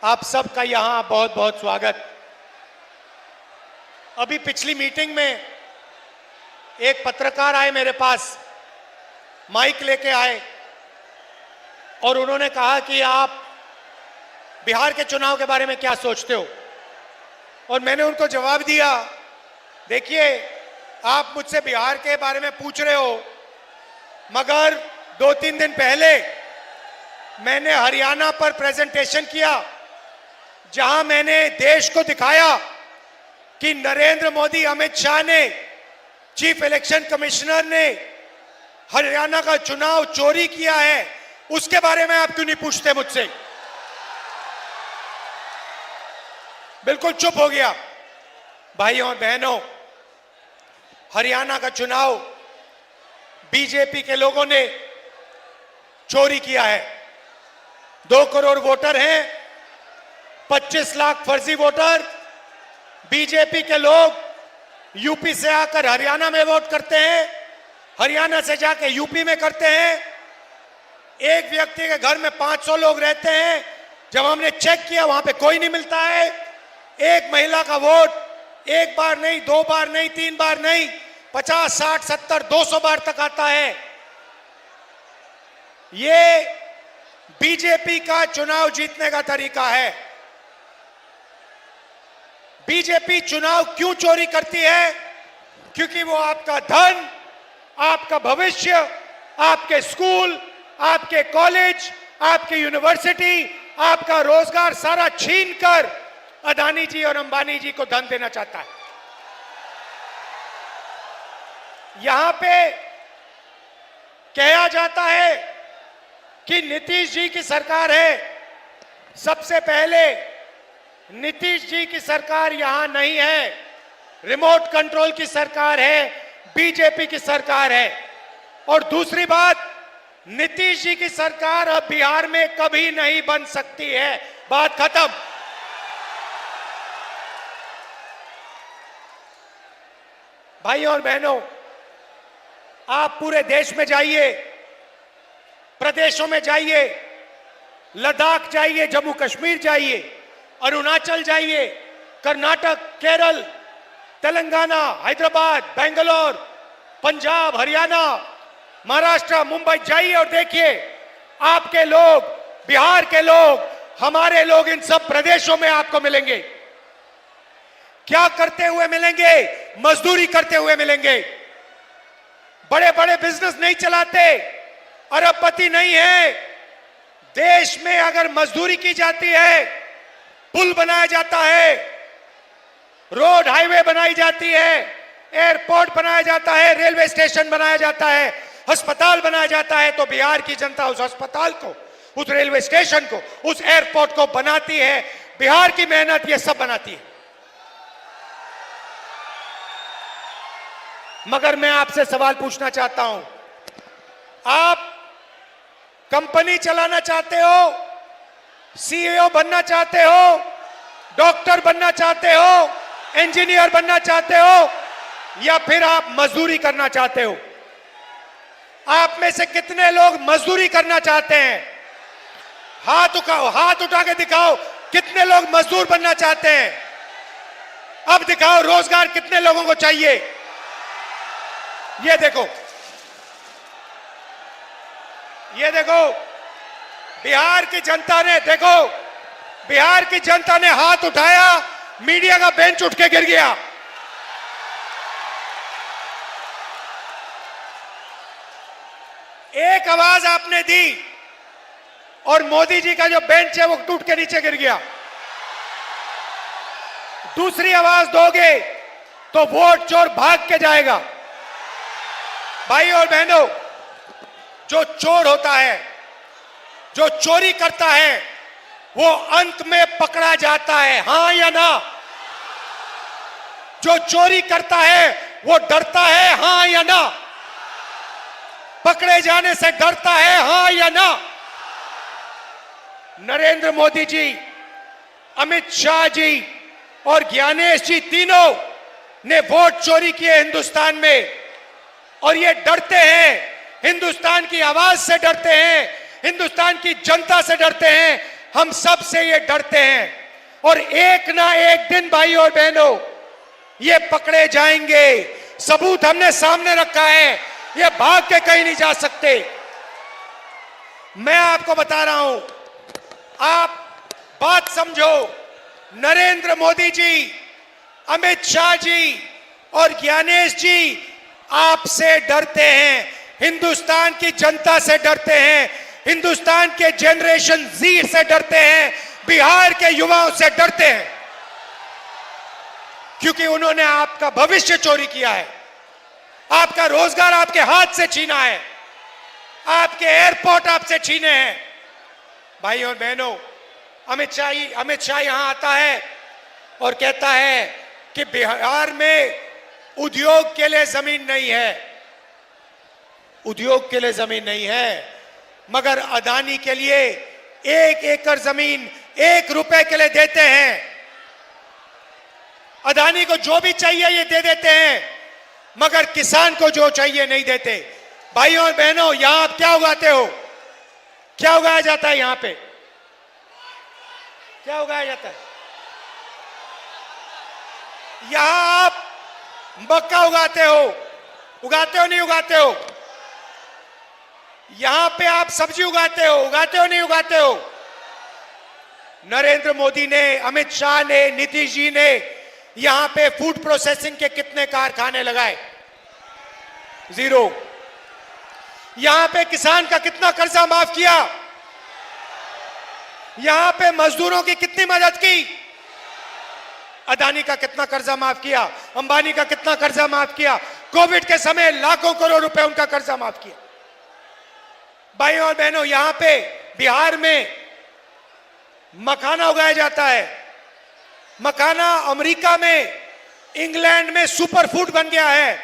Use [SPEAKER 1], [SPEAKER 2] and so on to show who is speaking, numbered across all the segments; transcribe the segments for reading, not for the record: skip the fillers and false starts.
[SPEAKER 1] आप सबका यहां बहुत बहुत स्वागत। अभी पिछली मीटिंग में एक पत्रकार आए मेरे पास, माइक लेके आए और उन्होंने कहा कि आप बिहार के चुनाव के बारे में क्या सोचते हो। और मैंने उनको जवाब दिया, देखिए आप मुझसे बिहार के बारे में पूछ रहे हो, मगर 2-3 दिन पहले मैंने हरियाणा पर प्रेजेंटेशन किया, जहां मैंने देश को दिखाया कि नरेंद्र मोदी, अमित शाह ने, चीफ इलेक्शन कमिश्नर ने हरियाणा का चुनाव चोरी किया है। उसके बारे में आप क्यों नहीं पूछते मुझसे? बिल्कुल चुप हो गया। भाइयों और बहनों, हरियाणा का चुनाव बीजेपी के लोगों ने चोरी किया है। 2 करोड़ वोटर हैं, 25 लाख फर्जी वोटर। बीजेपी के लोग यूपी से आकर हरियाणा में वोट करते हैं, हरियाणा से जाके यूपी में करते हैं। एक व्यक्ति के घर में 500 लोग रहते हैं, जब हमने चेक किया वहां पे कोई नहीं मिलता है। एक महिला का वोट 1 बार नहीं, 2 बार नहीं, 3 बार नहीं, 50, 60, 70, 200 बार तक आता है। ये बीजेपी का चुनाव जीतने का तरीका है। बीजेपी चुनाव क्यों चोरी करती है? क्योंकि वो आपका धन, आपका भविष्य, आपके स्कूल, आपके कॉलेज, आपकी यूनिवर्सिटी, आपका रोजगार सारा छीनकर अदानी जी और अंबानी जी को धन देना चाहता है। यहां पे कहा जाता है कि नीतीश जी की सरकार है। सबसे पहले नीतीश जी की सरकार यहां नहीं है, रिमोट कंट्रोल की सरकार है, बीजेपी की सरकार है। और दूसरी बात, नीतीश जी की सरकार अब बिहार में कभी नहीं बन सकती है। बात खत्म। भाइयों और बहनों, आप पूरे देश में जाइए, प्रदेशों में जाइए, लद्दाख जाइए, जम्मू कश्मीर जाइए, अरुणाचल जाइए, कर्नाटक, केरल, तेलंगाना, हैदराबाद, बेंगलोर, पंजाब, हरियाणा, महाराष्ट्र, मुंबई जाइए और देखिए, आपके लोग, बिहार के लोग, हमारे लोग इन सब प्रदेशों में आपको मिलेंगे। क्या करते हुए मिलेंगे? मजदूरी करते हुए मिलेंगे। बड़े बड़े बिजनेस नहीं चलाते, अरबपति नहीं है। देश में अगर मजदूरी की जाती है, पुल बनाया जाता है, रोड हाईवे बनाई जाती है, एयरपोर्ट बनाया जाता है, रेलवे स्टेशन बनाया जाता है, अस्पताल बनाया जाता है, तो बिहार की जनता उस अस्पताल को, उस रेलवे स्टेशन को, उस एयरपोर्ट को बनाती है। बिहार की मेहनत ये सब बनाती है। मगर मैं आपसे सवाल पूछना चाहता हूं, आप कंपनी चलाना चाहते हो, सीईओ बनना चाहते हो, डॉक्टर बनना चाहते हो, इंजीनियर बनना चाहते हो, या फिर आप मजदूरी करना चाहते हो? आप में से कितने लोग मजदूरी करना चाहते हैं? हाथ उठाओ, हाथ उठा के दिखाओ, कितने लोग मजदूर बनना चाहते हैं? अब दिखाओ रोजगार कितने लोगों को चाहिए। ये देखो, ये देखो, बिहार की जनता ने, देखो, बिहार की जनता ने हाथ उठाया, मीडिया का बेंच उठ के गिर गया। एक आवाज आपने दी और मोदी जी का जो बेंच है वो टूट के नीचे गिर गया। दूसरी आवाज दोगे तो वोट चोर भाग के जाएगा। भाई और बहनों, जो चोर होता है, जो चोरी करता है, वो अंत में पकड़ा जाता है, हां या ना? जो चोरी करता है वो डरता है, हां या ना? पकड़े जाने से डरता है, हां या ना? नरेंद्र मोदी जी, अमित शाह जी और ज्ञानेश जी तीनों ने वोट चोरी किए हिंदुस्तान में, और ये डरते हैं, हिंदुस्तान की आवाज से डरते हैं, हिंदुस्तान की जनता से डरते हैं। हम सब से ये डरते हैं और एक ना एक दिन भाई और बहनों ये पकड़े जाएंगे। सबूत हमने सामने रखा है, ये भाग के कहीं नहीं जा सकते। मैं आपको बता रहा हूं, आप बात समझो। नरेंद्र मोदी जी, अमित शाह जी और ज्ञानेश जी आपसे डरते हैं, हिंदुस्तान की जनता से डरते हैं, हिंदुस्तान के जनरेशन जी से डरते हैं, बिहार के युवाओं से डरते हैं, क्योंकि उन्होंने आपका भविष्य चोरी किया है, आपका रोजगार आपके हाथ से छीना है, आपके एयरपोर्ट आपसे छीने हैं। भाई और बहनों, अमित शाह यहां आता है और कहता है कि बिहार में उद्योग के लिए जमीन नहीं है, उद्योग के लिए जमीन नहीं है, मगर अदानी के लिए 1 एकड़ जमीन 1 रुपए के लिए देते हैं। अदानी को जो भी चाहिए ये दे देते हैं, मगर किसान को जो चाहिए नहीं देते। भाइयों और बहनों, यहां आप क्या उगाते हो? क्या उगाया जाता है यहां पे? क्या उगाया जाता है? यहां आप मक्का उगाते हो नहीं उगाते हो? यहां पे आप सब्जी उगाते हो नहीं उगाते हो? नरेंद्र मोदी ने, अमित शाह ने, नीतीश जी ने यहां पे फूड प्रोसेसिंग के कितने कारखाने लगाए? 0। यहां पे किसान का कितना कर्जा माफ किया? यहां पे मजदूरों की कितनी मदद की? अदानी का कितना कर्जा माफ किया? अंबानी का कितना कर्जा माफ किया? कोविड के समय लाखों करोड़ रुपए उनका कर्जा माफ किया। भाइयों और बहनों, यहां पे बिहार में मखाना उगाया जाता है। मखाना अमेरिका में, इंग्लैंड में सुपर फूड बन गया है,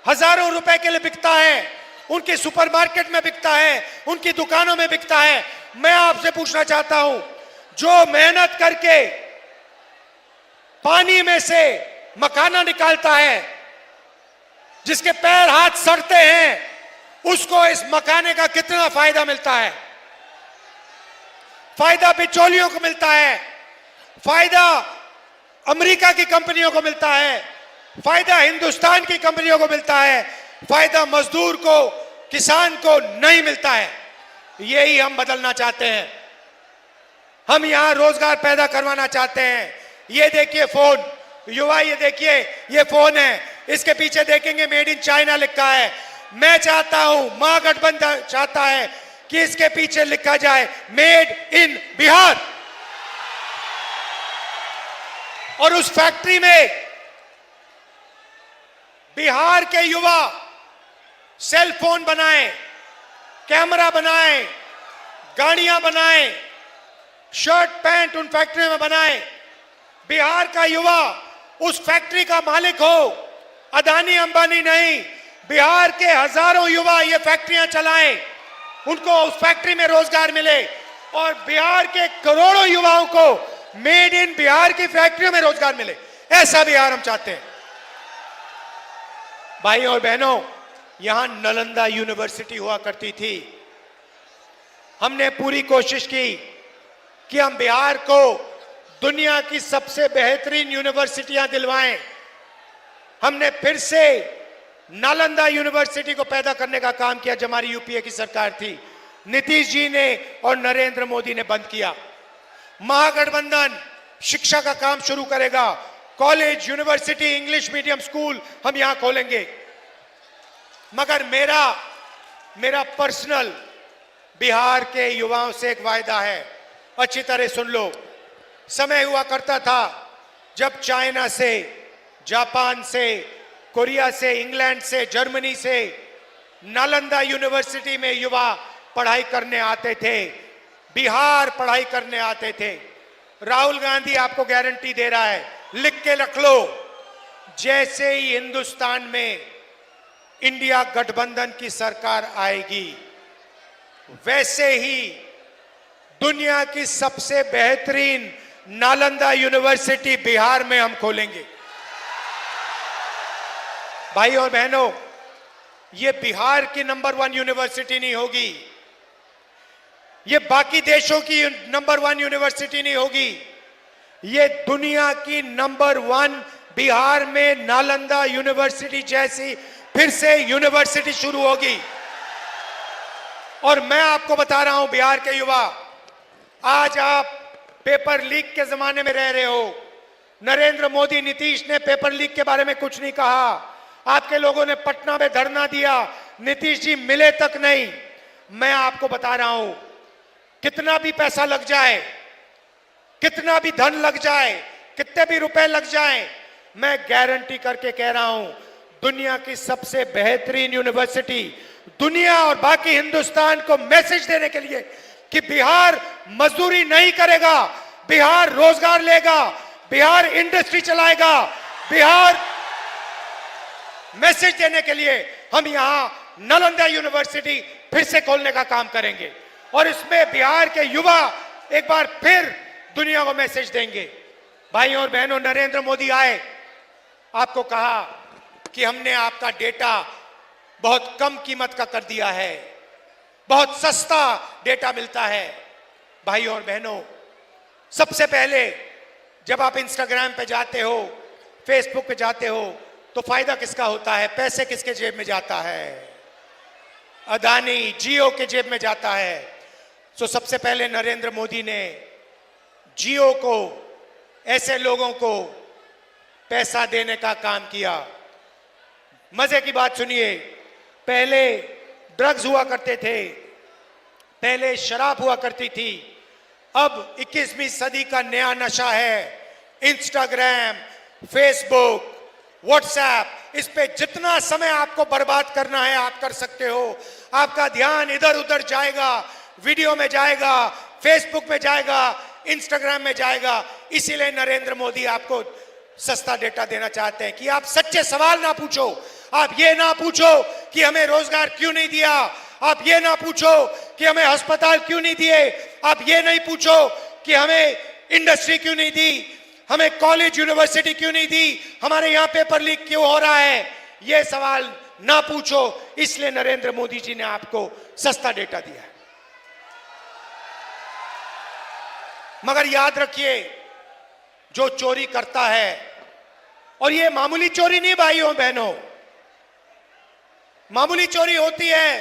[SPEAKER 1] हजारों रुपए के लिए बिकता है, उनके सुपरमार्केट में बिकता है, उनकी दुकानों में बिकता है। मैं आपसे पूछना चाहता हूं, जो मेहनत करके पानी में से मखाना निकालता है, जिसके पैर हाथ सड़ते हैं, उसको इस मखाने का कितना फायदा मिलता है? फायदा बिचौलियों को मिलता है, फायदा अमेरिका की कंपनियों को मिलता है, फायदा हिंदुस्तान की कंपनियों को मिलता है, फायदा मजदूर को, किसान को नहीं मिलता है। यही हम बदलना चाहते हैं। हम यहां रोजगार पैदा करवाना चाहते हैं। ये देखिए फोन, युवा, ये देखिए, ये फोन है, इसके पीछे देखेंगे मेड इन चाइना लिखा है। मैं चाहता हूं, महागठबंधन चाहता है कि इसके पीछे लिखा जाए मेड इन बिहार। और उस फैक्ट्री में बिहार के युवा सेल फोन बनाएं, कैमरा बनाएं, गाड़ियां बनाएं, शर्ट पैंट उन फैक्ट्री में बनाएं। बिहार का युवा उस फैक्ट्री का मालिक हो, अदानी अंबानी नहीं। बिहार के हजारों युवा ये फैक्ट्रियां चलाएं, उनको उस फैक्ट्री में रोजगार मिले, और बिहार के करोड़ों युवाओं को मेड इन बिहार की फैक्ट्रियों में रोजगार मिले। ऐसा बिहार हम चाहते हैं। भाइयों और बहनों, यहां नालंदा यूनिवर्सिटी हुआ करती थी। हमने पूरी कोशिश की कि हम बिहार को दुनिया की सबसे बेहतरीन यूनिवर्सिटियां दिलवाएं। हमने फिर से नालंदा यूनिवर्सिटी को पैदा करने का काम किया जब हमारी यूपीए की सरकार थी। नीतीश जी ने और नरेंद्र मोदी ने बंद किया। महागठबंधन शिक्षा का काम शुरू करेगा। College, university, English medium school हम यहां खोलेंगे। मगर मेरा पर्सनल बिहार के युवाओं से एक वायदा है, अच्छी तरह सुन लो। समय हुआ करता था जब चाइना से, जापान से, कोरिया से, इंग्लैंड से, जर्मनी से नालंदा यूनिवर्सिटी में युवा पढ़ाई करने आते थे, बिहार पढ़ाई करने आते थे। राहुल गांधी आपको गारंटी दे रहा है, लिख के रख लो, जैसे ही हिंदुस्तान में इंडिया गठबंधन की सरकार आएगी, वैसे ही दुनिया की सबसे बेहतरीन नालंदा यूनिवर्सिटी बिहार में हम खोलेंगे। भाई और बहनों, ये बिहार की नंबर 1 यूनिवर्सिटी नहीं होगी, ये बाकी देशों की नंबर 1 यूनिवर्सिटी नहीं होगी, ये दुनिया की नंबर 1 बिहार में नालंदा यूनिवर्सिटी जैसी फिर से यूनिवर्सिटी शुरू होगी। और मैं आपको बता रहा हूं बिहार के युवा, आज आप पेपर लीक के जमाने में रह रहे हो। नरेंद्र मोदी, नीतीश ने पेपर लीक के बारे में कुछ नहीं कहा। आपके लोगों ने पटना में धरना दिया, नीतीश जी मिले तक नहीं। मैं आपको बता रहा हूं, कितना भी पैसा लग जाए, कितना भी धन लग जाए, कितने भी रुपए लग जाए, मैं गारंटी करके कह रहा हूं, दुनिया की सबसे बेहतरीन यूनिवर्सिटी दुनिया और बाकी हिंदुस्तान को मैसेज देने के लिए कि बिहार मजदूरी नहीं करेगा, बिहार रोजगार लेगा, बिहार इंडस्ट्री चलाएगा, बिहार मैसेज देने के लिए हम यहां नालंदा यूनिवर्सिटी फिर से खोलने का काम करेंगे। और इसमें बिहार के युवा एक बार फिर दुनिया को मैसेज देंगे। भाइयों और बहनों, नरेंद्र मोदी आए, आपको कहा कि हमने आपका डेटा बहुत कम कीमत का कर दिया है, बहुत सस्ता डेटा मिलता है। भाइयों और बहनों, सबसे पहले जब आप इंस्टाग्राम पे जाते हो, फेसबुक पे जाते हो, तो फायदा किसका होता है? पैसे किसके जेब में जाता है? अदानी, जियो के जेब में जाता है। तो सबसे पहले नरेंद्र मोदी ने जियो को, ऐसे लोगों को पैसा देने का काम किया। मजे की बात सुनिए, पहले ड्रग्स हुआ करते थे, पहले शराब हुआ करती थी, अब 21वीं सदी का नया नशा है इंस्टाग्राम, फेसबुक, व्हाट्सएप। इस पे जितना समय आपको बर्बाद करना है आप कर सकते हो। आपका ध्यान इधर उधर जाएगा, वीडियो में जाएगा, फेसबुक में जाएगा, इंस्टाग्राम में जाएगा। इसीलिए नरेंद्र मोदी आपको सस्ता डेटा देना चाहते हैं कि आप सच्चे सवाल ना पूछो। आप ये ना पूछो कि हमें रोजगार क्यों नहीं दिया, आप ये ना पूछो कि हमें अस्पताल क्यों नहीं दिए, आप ये नहीं पूछो कि हमें इंडस्ट्री क्यों नहीं दी, हमें कॉलेज यूनिवर्सिटी क्यों नहीं दी, हमारे यहां पेपर लीक क्यों हो रहा है। ये सवाल ना पूछो। इसलिए नरेंद्र मोदी जी ने आपको सस्ता डेटा दिया है। मगर याद रखिए, जो चोरी करता है, और ये मामूली चोरी नहीं भाइयों बहनों, मामूली चोरी होती है,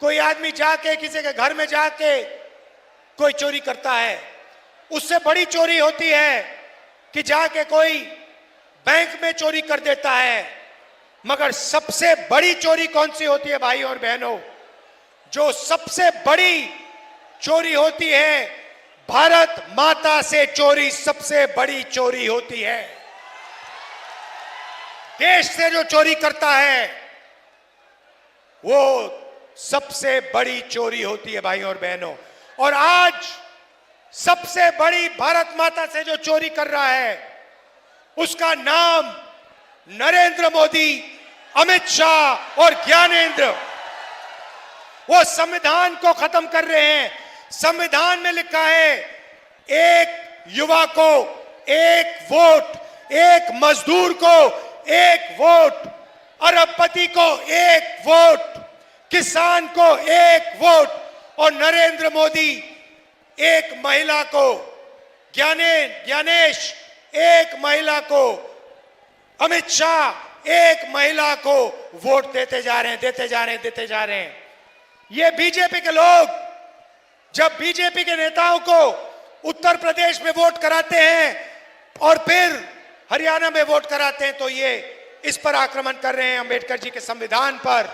[SPEAKER 1] कोई आदमी जाके किसी के घर में जाके कोई चोरी करता है। उससे बड़ी चोरी होती है कि जाके कोई बैंक में चोरी कर देता है। मगर सबसे बड़ी चोरी कौन सी होती है भाइयों और बहनों? जो सबसे बड़ी चोरी होती है, भारत माता से चोरी सबसे बड़ी चोरी होती है। देश से जो चोरी करता है वो सबसे बड़ी चोरी होती है भाइयों और बहनों। और आज सबसे बड़ी भारत माता से जो चोरी कर रहा है उसका नाम नरेंद्र मोदी, अमित शाह और ज्ञानेंद्र। वो संविधान को खत्म कर रहे हैं। संविधान में लिखा है, एक युवा को एक वोट, एक मजदूर को एक वोट, अरबपति को एक वोट, किसान को एक वोट, और नरेंद्र मोदी एक महिला को, ज्ञानेश एक महिला को, अमित शाह एक महिला को वोट देते जा रहे हैं, देते जा रहे हैं, देते जा रहे हैं। ये बीजेपी के लोग जब बीजेपी के नेताओं को उत्तर प्रदेश में वोट कराते हैं और फिर हरियाणा में वोट कराते हैं, तो ये इस पर आक्रमण कर रहे हैं, अंबेडकर जी के संविधान पर।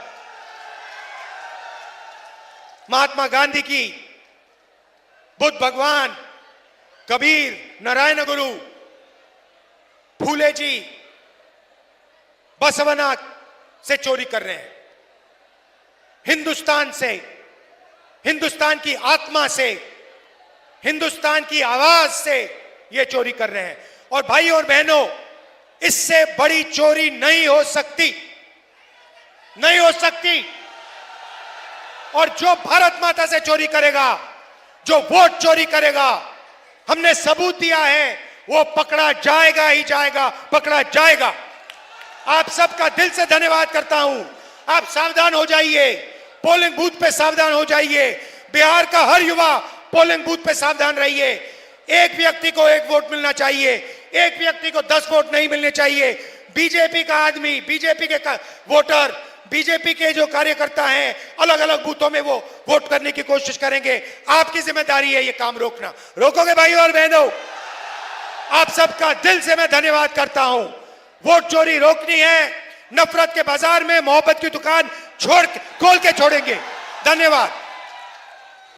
[SPEAKER 1] महात्मा गांधी की, बुद्ध भगवान, कबीर, नारायण गुरु, फूले जी, बसवनाथ से चोरी कर रहे हैं। हिंदुस्तान से, हिंदुस्तान की आत्मा से, हिंदुस्तान की आवाज से ये चोरी कर रहे हैं। और भाई और बहनों, इससे बड़ी चोरी नहीं हो सकती, नहीं हो सकती। और जो भारत माता से चोरी करेगा, जो वोट चोरी करेगा, हमने सबूत दिया है, वो पकड़ा जाएगा ही जाएगा, पकड़ा जाएगा। आप सबका दिल से धन्यवाद करता हूं। आप सावधान हो जाइए, पोलिंग बूथ पे सावधान हो जाइए। बिहार का हर युवा पोलिंग बूथ पे सावधान रहिए। एक व्यक्ति को एक वोट मिलना चाहिए, एक व्यक्ति को 10 वोट नहीं मिलने चाहिए। बीजेपी का आदमी, बीजेपी के वोटर, बीजेपी के जो कार्यकर्ता हैं अलग अलग बूथों में वो वोट करने की कोशिश करेंगे। आपकी जिम्मेदारी है ये काम रोकना। रोकोगे भाइयों और बहनों? आप सबका दिल से मैं धन्यवाद करता हूं। वोट चोरी रोकनी है, नफरत के बाजार में मोहब्बत की दुकान खोल के छोड़ेंगे। धन्यवाद।